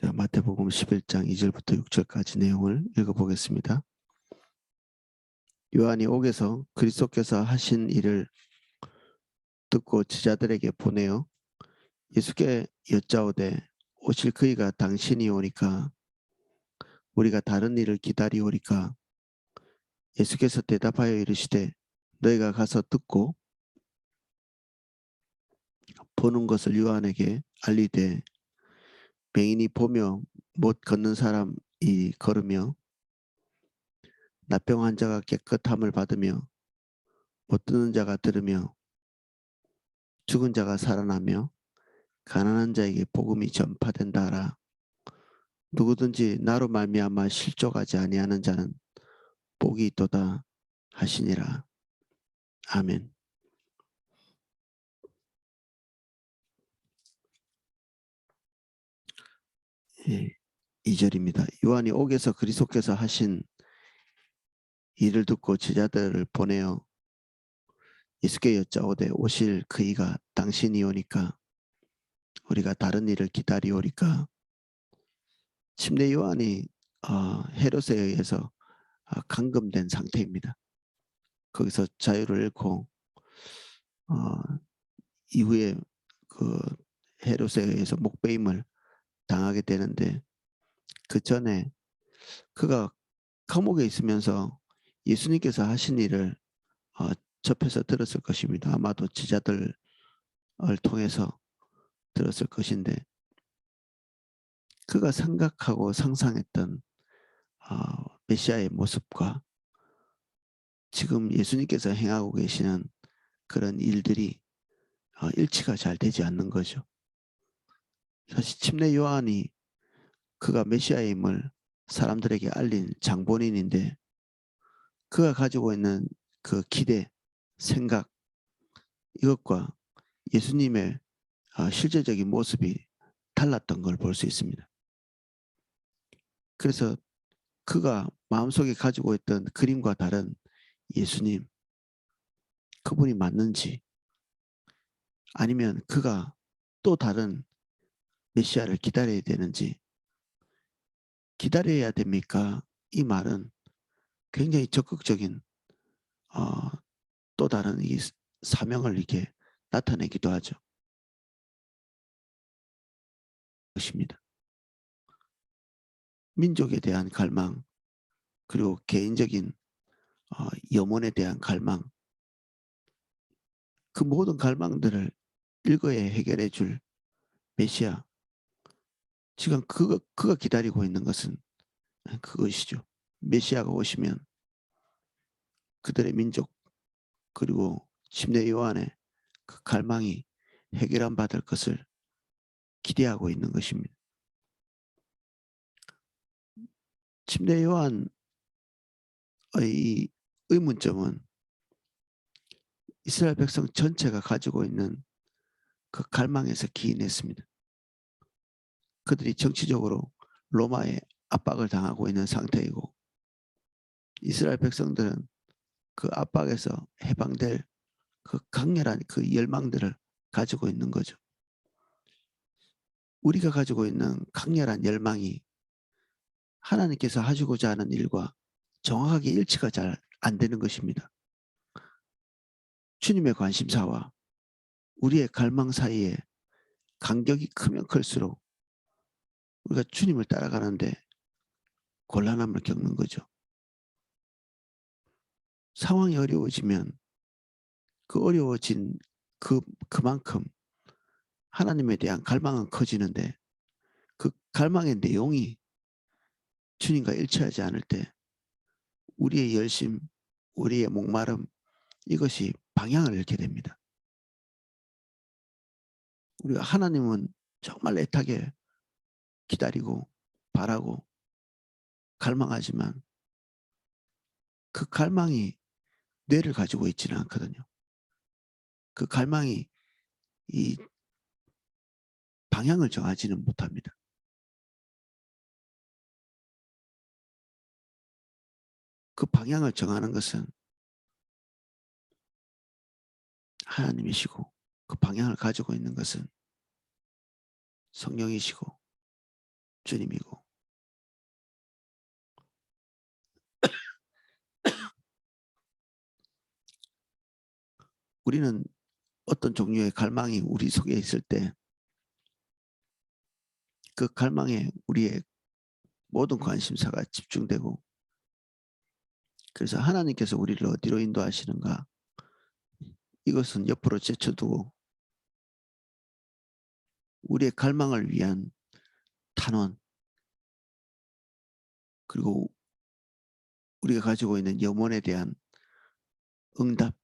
자, 마태복음 11장 2절부터 6절까지 내용을 읽어보겠습니다. 요한이 옥에서 그리스도께서 하신 일을 듣고 제자들에게 보내어 예수께 여짜오되 오실 그이가 당신이 오니까 우리가 다른 일을 기다리오리까. 예수께서 대답하여 이르시되 너희가 가서 듣고 보는 것을 요한에게 알리되 맹인이 보며 못 걷는 사람이 걸으며 납병 환자가 깨끗함을 받으며 못 듣는 자가 들으며 죽은 자가 살아나며 가난한 자에게 복음이 전파된다 하라. 누구든지 나로 말미암아 실족하지 아니하는 자는 복이 있도다 하시니라. 아멘. 예, 2절입니다. 요한이 옥에서 그리스도께서 하신 일을 듣고 제자들을 보내어 예수께 여짜오되 오실 그이가 당신이 오니까 우리가 다른 일을 기다리오리까. 침례 요한이 헤롯에 의해서 감금된 상태입니다. 거기서 자유를 잃고 이후에 그 헤롯에 의해서 목베임을 당하게 되는데, 그 전에 그가 감옥에 있으면서 예수님께서 하신 일을 접해서 들었을 것입니다. 아마도 제자들을 통해서 들었을 것인데, 그가 생각하고 상상했던 메시아의 모습과 지금 예수님께서 행하고 계시는 그런 일들이 일치가 잘 되지 않는 거죠. 사실 침례 요한이 그가 메시아임을 사람들에게 알린 장본인인데, 그가 가지고 있는 그 기대, 생각, 이것과 예수님의 실제적인 모습이 달랐던 걸 볼 수 있습니다. 그래서 그가 마음속에 가지고 있던 그림과 다른 예수님, 그분이 맞는지, 아니면 그가 또 다른 메시아를 기다려야 되는지, 기다려야 됩니까? 이 말은 굉장히 적극적인 또 다른 이 사명을 이렇게 나타내기도 하죠. 것입니다. 민족에 대한 갈망, 그리고 개인적인 염원에 대한 갈망, 그 모든 갈망들을 일거에 해결해 줄 메시아, 지금 그가 기다리고 있는 것은 그것이죠. 메시아가 오시면 그들의 민족, 그리고 침례 요한의 그 갈망이 해결함 받을 것을 기대하고 있는 것입니다. 침례 요한의 이 의문점은 이스라엘 백성 전체가 가지고 있는 그 갈망에서 기인했습니다. 그들이 정치적으로 로마의 압박을 당하고 있는 상태이고, 이스라엘 백성들은 그 압박에서 해방될 그 강렬한 그 열망들을 가지고 있는 거죠. 우리가 가지고 있는 강렬한 열망이 하나님께서 하시고자 하는 일과 정확하게 일치가 잘 안 되는 것입니다. 주님의 관심사와 우리의 갈망 사이에 간격이 크면 클수록 우리가 주님을 따라가는데 곤란함을 겪는 거죠. 상황이 어려워지면 그 어려워진 그만큼 하나님에 대한 갈망은 커지는데, 그 갈망의 내용이 주님과 일치하지 않을 때 우리의 열심, 우리의 목마름, 이것이 방향을 잃게 됩니다. 우리가 하나님은 정말 애타게 기다리고 바라고 갈망하지만 그 갈망이 뇌를 가지고 있지는 않거든요. 그 갈망이 이 방향을 정하지는 못합니다. 그 방향을 정하는 것은 하나님이시고, 그 방향을 가지고 있는 것은 성령이시고, 주님이고 우리는 어떤 종류의 갈망이 우리 속에 있을 때 그 갈망에 우리의 모든 관심사가 집중되고 그래서 하나님께서 우리를 어디로 인도하시는가 이것은 옆으로 제쳐두고 우리의 갈망을 위한 탄원 그리고 우리가 가지고 있는 염원에 대한 응답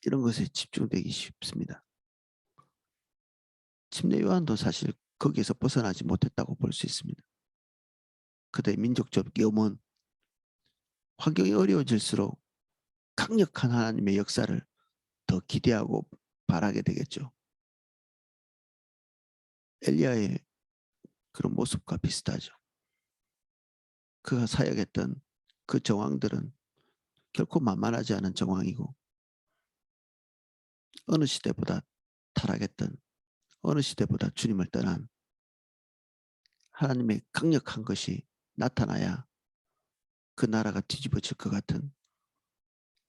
이런 것에 집중되기 쉽습니다. 침례 요한도 사실 거기에서 벗어나지 못했다고 볼 수 있습니다. 그들의 민족적 염원 환경이 어려워질수록 강력한 하나님의 역사를 더 기대하고 바라게 되겠죠. 엘리야의 그런 모습과 비슷하죠. 그가 사역했던 그 정황들은 결코 만만하지 않은 정황이고 어느 시대보다 타락했던 어느 시대보다 주님을 떠난 하나님의 강력한 것이 나타나야 그 나라가 뒤집어질 것 같은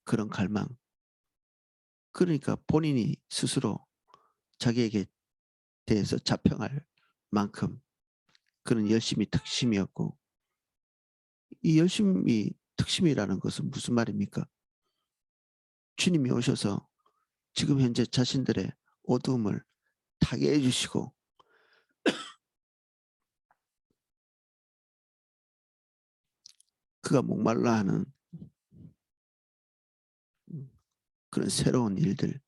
그런 갈망. 그러니까 본인이 스스로 자기에게 대해서 자평할 만큼 그는 열심히 특심이었고 이 열심히 특심이라는 것은 무슨 말입니까? 주님이 오셔서 지금 현재 자신들의 어두움을 타게 해주시고 그가 목말라 하는 그런 새로운 일들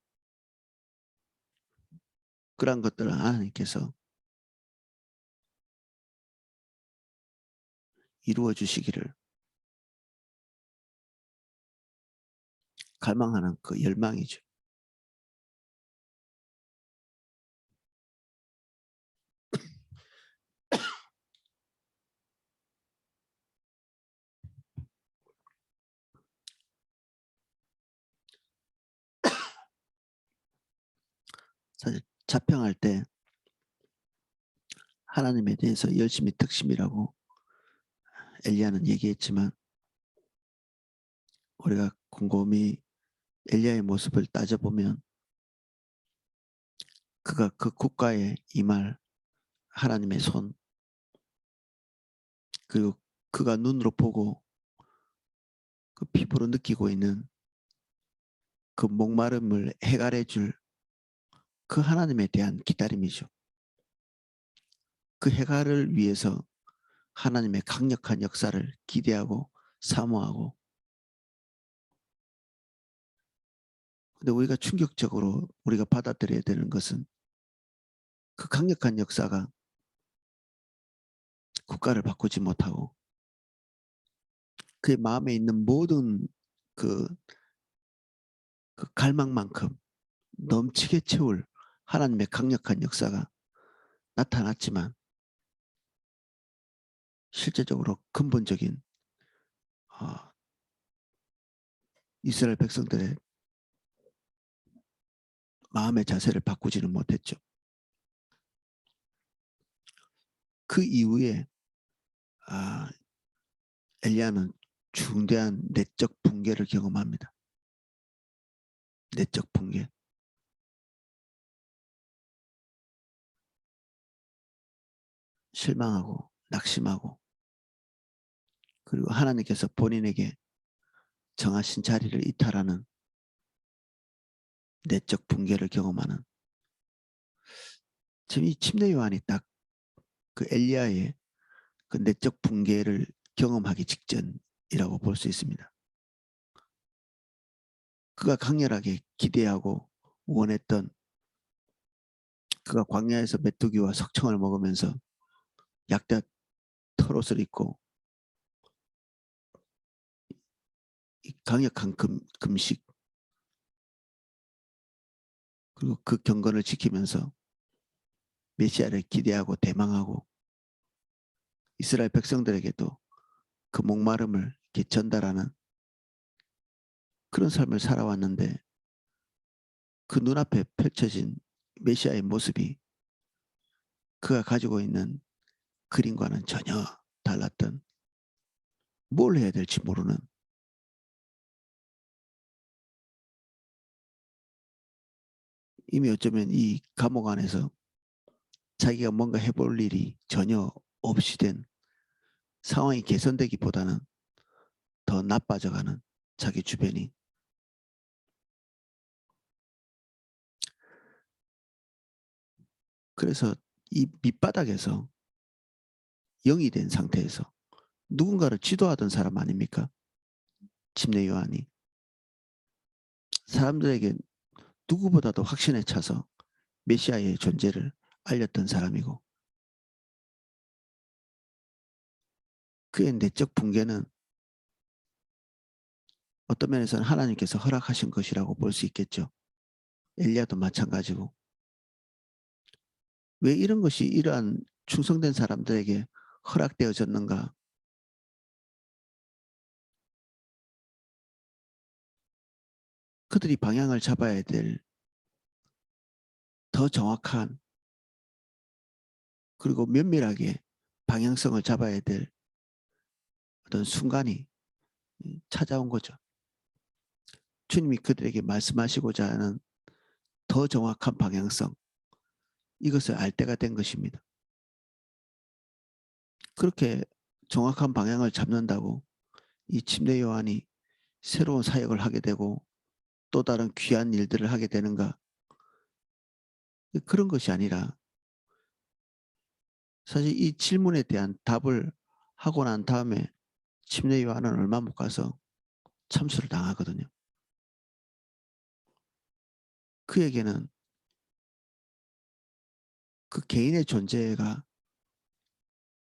그러한 것들을 하나님께서 이루어 주시기를 갈망하는 그 열망이죠. 사실 자평할 때 하나님에 대해서 열심히 특심이라고 엘리야는 얘기했지만 우리가 곰곰이 엘리야의 모습을 따져보면 그가 그 국가에 임할 하나님의 손 그리고 그가 눈으로 보고 그 피부로 느끼고 있는 그 목마름을 해결해 줄 그 하나님에 대한 기다림이죠. 그 해결을 위해서 하나님의 강력한 역사를 기대하고 사모하고 근데 우리가 충격적으로 우리가 받아들여야 되는 것은 그 강력한 역사가 국가를 바꾸지 못하고 그의 마음에 있는 모든 그, 그 갈망만큼 넘치게 채울 하나님의 강력한 역사가 나타났지만 실제적으로 근본적인 이스라엘 백성들의 마음의 자세를 바꾸지는 못했죠. 그 이후에 엘리야는 중대한 내적 붕괴를 경험합니다. 내적 붕괴. 실망하고 낙심하고 그리고 하나님께서 본인에게 정하신 자리를 이탈하는 내적 붕괴를 경험하는 지금 이 침례 요한이 딱 그 엘리야의 그 내적 붕괴를 경험하기 직전이라고 볼 수 있습니다. 그가 강렬하게 기대하고 원했던 그가 광야에서 메뚜기와 석청을 먹으면서 약대 털옷을 입고 강력한 금식 그리고 그 경건을 지키면서 메시아를 기대하고 대망하고 이스라엘 백성들에게도 그 목마름을 전달하는 그런 삶을 살아왔는데 그 눈앞에 펼쳐진 메시아의 모습이 그가 가지고 있는 그림과는 전혀 달랐던, 뭘 해야 될지 모르는, 이미 어쩌면 이 감옥 안에서 자기가 뭔가 해볼 일이 전혀 없이 된, 상황이 개선되기보다는 더 나빠져가는 자기 주변이. 그래서 이 밑바닥에서 영이 된 상태에서 누군가를 지도하던 사람 아닙니까? 침례 요한이 사람들에게 누구보다도 확신에 차서 메시아의 존재를 알렸던 사람이고, 그의 내적 붕괴는 어떤 면에서는 하나님께서 허락하신 것이라고 볼 수 있겠죠. 엘리야도 마찬가지고. 왜 이런 것이 이러한 충성된 사람들에게 허락되어졌는가? 그들이 방향을 잡아야 될 더 정확한, 그리고 면밀하게 방향성을 잡아야 될 어떤 순간이 찾아온 거죠. 주님이 그들에게 말씀하시고자 하는 더 정확한 방향성, 이것을 알 때가 된 것입니다. 그렇게 정확한 방향을 잡는다고 이 침례 요한이 새로운 사역을 하게 되고 또 다른 귀한 일들을 하게 되는가? 그런 것이 아니라, 사실 이 질문에 대한 답을 하고 난 다음에 침례 요한은 얼마 못 가서 참수를 당하거든요. 그에게는 그 개인의 존재가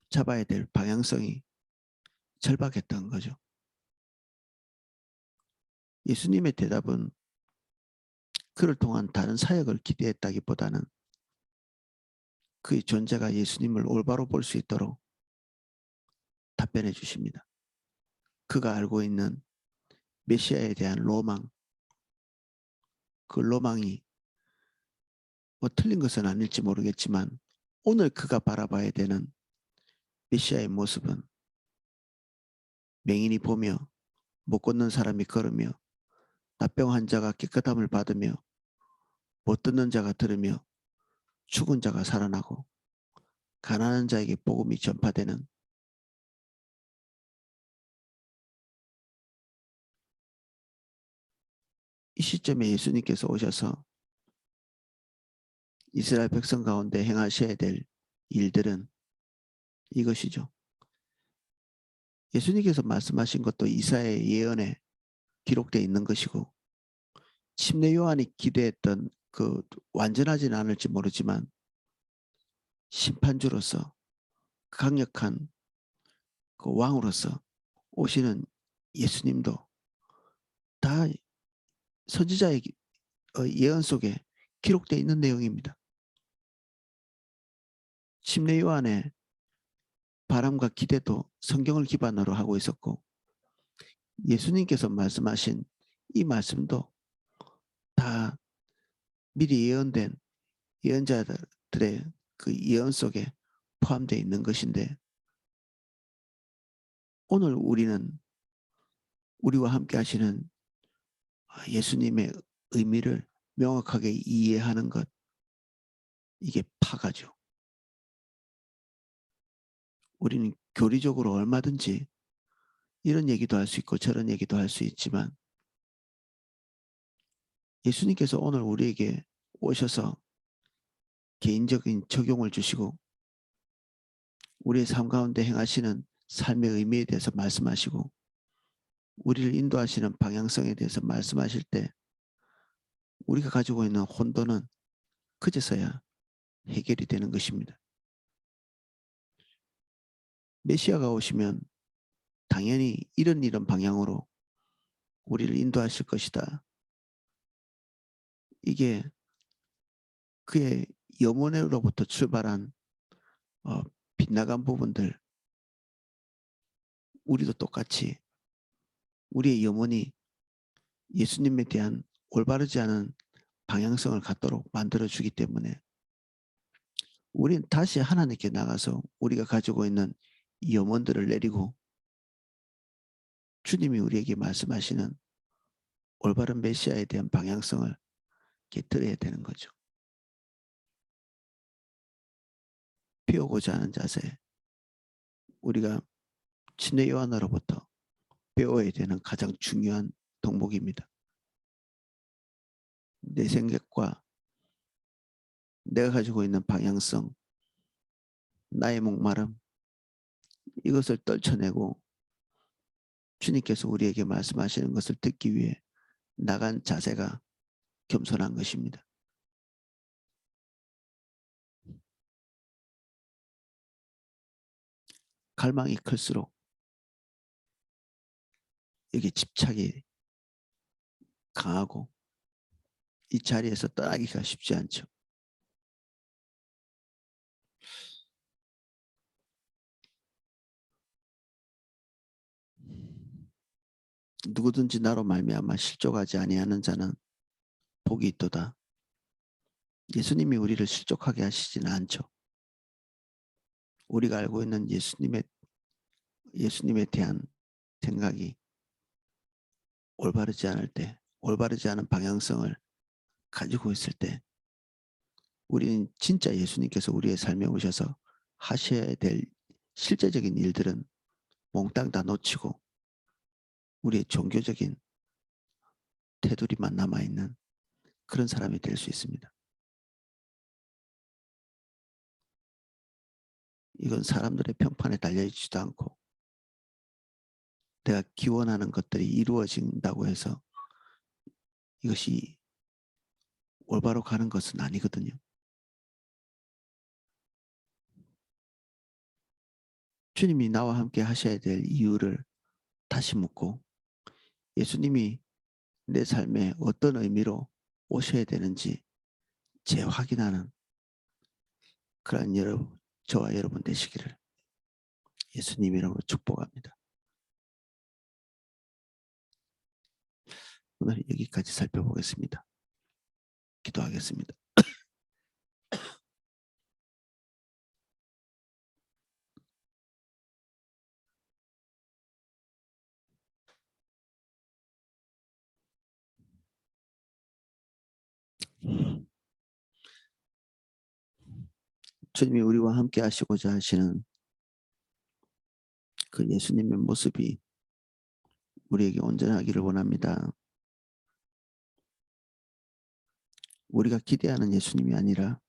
잡아야 될 방향성이 절박했던 거죠. 예수님의 대답은 그를 통한 다른 사역을 기대했다기보다는 그의 존재가 예수님을 올바로 볼 수 있도록 답변해 주십니다. 그가 알고 있는 메시아에 대한 로망, 그 로망이 뭐 틀린 것은 아닐지 모르겠지만 오늘 그가 바라봐야 되는 메시아의 모습은 맹인이 보며, 못 걷는 사람이 걸으며, 나병 환자가 깨끗함을 받으며, 못 듣는 자가 들으며, 죽은 자가 살아나고, 가난한 자에게 복음이 전파되는, 이 시점에 예수님께서 오셔서 이스라엘 백성 가운데 행하셔야 될 일들은 이것이죠. 예수님께서 말씀하신 것도 이사야의 예언에 기록되어 있는 것이고, 침례 요한이 기대했던 그 완전하지는 않을지 모르지만 심판주로서 강력한 그 왕으로서 오시는 예수님도 다 선지자의 예언 속에 기록되어 있는 내용입니다. 침례 요한의 바람과 기대도 성경을 기반으로 하고 있었고, 예수님께서 말씀하신 이 말씀도 다 미리 예언된 예언자들의 그 예언 속에 포함되어 있는 것인데, 오늘 우리는 우리와 함께 하시는 예수님의 의미를 명확하게 이해하는 것, 이게 파가죠. 우리는 교리적으로 얼마든지 이런 얘기도 할 수 있고 저런 얘기도 할 수 있지만, 예수님께서 오늘 우리에게 오셔서 개인적인 적용을 주시고 우리의 삶 가운데 행하시는 삶의 의미에 대해서 말씀하시고 우리를 인도하시는 방향성에 대해서 말씀하실 때 우리가 가지고 있는 혼돈은 그제서야 해결이 되는 것입니다. 메시아가 오시면 당연히 이런 방향으로 우리를 인도하실 것이다. 이게 그의 염원으로부터 출발한 빗나간 부분들, 우리도 똑같이 우리의 염원이 예수님에 대한 올바르지 않은 방향성을 갖도록 만들어주기 때문에 우리는 다시 하나님께 나가서 우리가 가지고 있는 이 염원들을 내리고 주님이 우리에게 말씀하시는 올바른 메시아에 대한 방향성을 들어야 되는 거죠. 배우고자 하는 자세, 우리가 친례 요한으로부터 배워야 되는 가장 중요한 덕목입니다. 내 생각과 내가 가지고 있는 방향성, 나의 목마름, 이것을 떨쳐내고 주님께서 우리에게 말씀하시는 것을 듣기 위해 나간 자세가 겸손한 것입니다. 갈망이 클수록 여기 집착이 강하고 이 자리에서 떠나기가 쉽지 않죠. 누구든지 나로 말미암아 실족하지 아니하는 자는 복이 있도다. 예수님이 우리를 실족하게 하시지는 않죠. 우리가 알고 있는 예수님에 대한 생각이 올바르지 않을 때, 올바르지 않은 방향성을 가지고 있을 때 우리는 진짜 예수님께서 우리의 삶에 오셔서 하셔야 될 실제적인 일들은 몽땅 다 놓치고 우리의 종교적인 테두리만 남아있는 그런 사람이 될 수 있습니다. 이건 사람들의 평판에 달려있지도 않고 내가 기원하는 것들이 이루어진다고 해서 이것이 올바로 가는 것은 아니거든요. 주님이 나와 함께 하셔야 될 이유를 다시 묻고 예수님이 내 삶에 어떤 의미로 오셔야 되는지 재확인하는 그런 저와 여러분 되시기를 예수님 이름으로 축복합니다. 오늘 여기까지 살펴보겠습니다. 기도하겠습니다. 주님이 우리와 함께 하시고자 하시는 그 예수님의 모습이 우리에게 온전하기를 원합니다. 우리가 기대하는 예수님이 아니라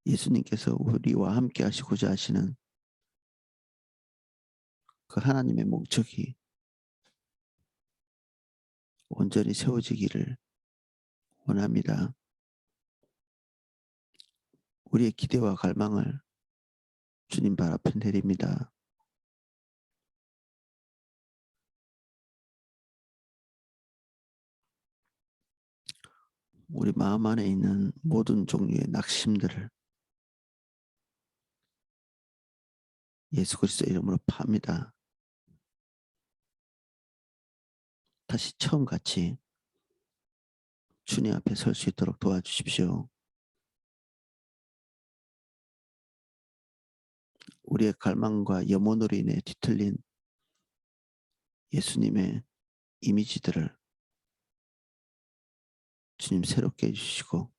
예수님께서 우리와 함께 하시고자 하시는 그 하나님의 목적이 온전히 세워지기를 원합니다. 우리의 기대와 갈망을 주님 발 앞에 내립니다. 우리 마음 안에 있는 모든 종류의 낙심들을 예수 그리스도 이름으로 팝니다. 다시 처음같이 주님 앞에 설 수 있도록 도와주십시오. 우리의 갈망과 염원으로 인해 뒤틀린 예수님의 이미지들을 주님 새롭게 해주시고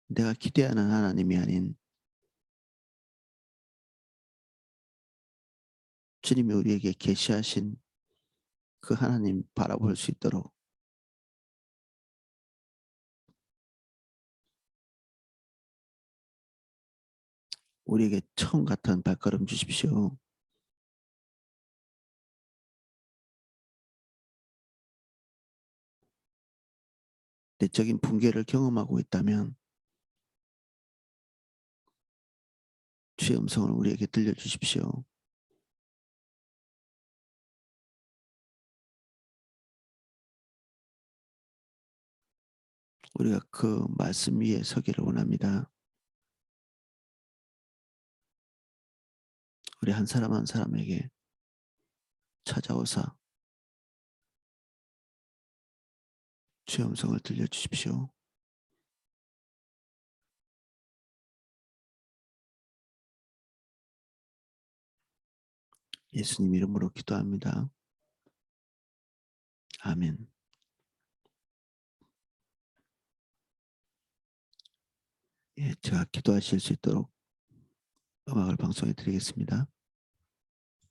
내가 기대하는 하나님이 아닌 주님이 우리에게 계시하신 그 하나님 바라볼 수 있도록 우리에게 처음 같은 발걸음 주십시오. 내적인 붕괴를 경험하고 있다면 주의 음성을 우리에게 들려주십시오. 우리가 그 말씀 위에 서기를 원합니다. 우리 한 사람 한 사람에게 찾아오사 주의 음성을 들려주십시오. 예수님 이름으로 기도합니다. 아멘. 예, 제가 기도하실 수 있도록 음악을 방송해 드리겠습니다.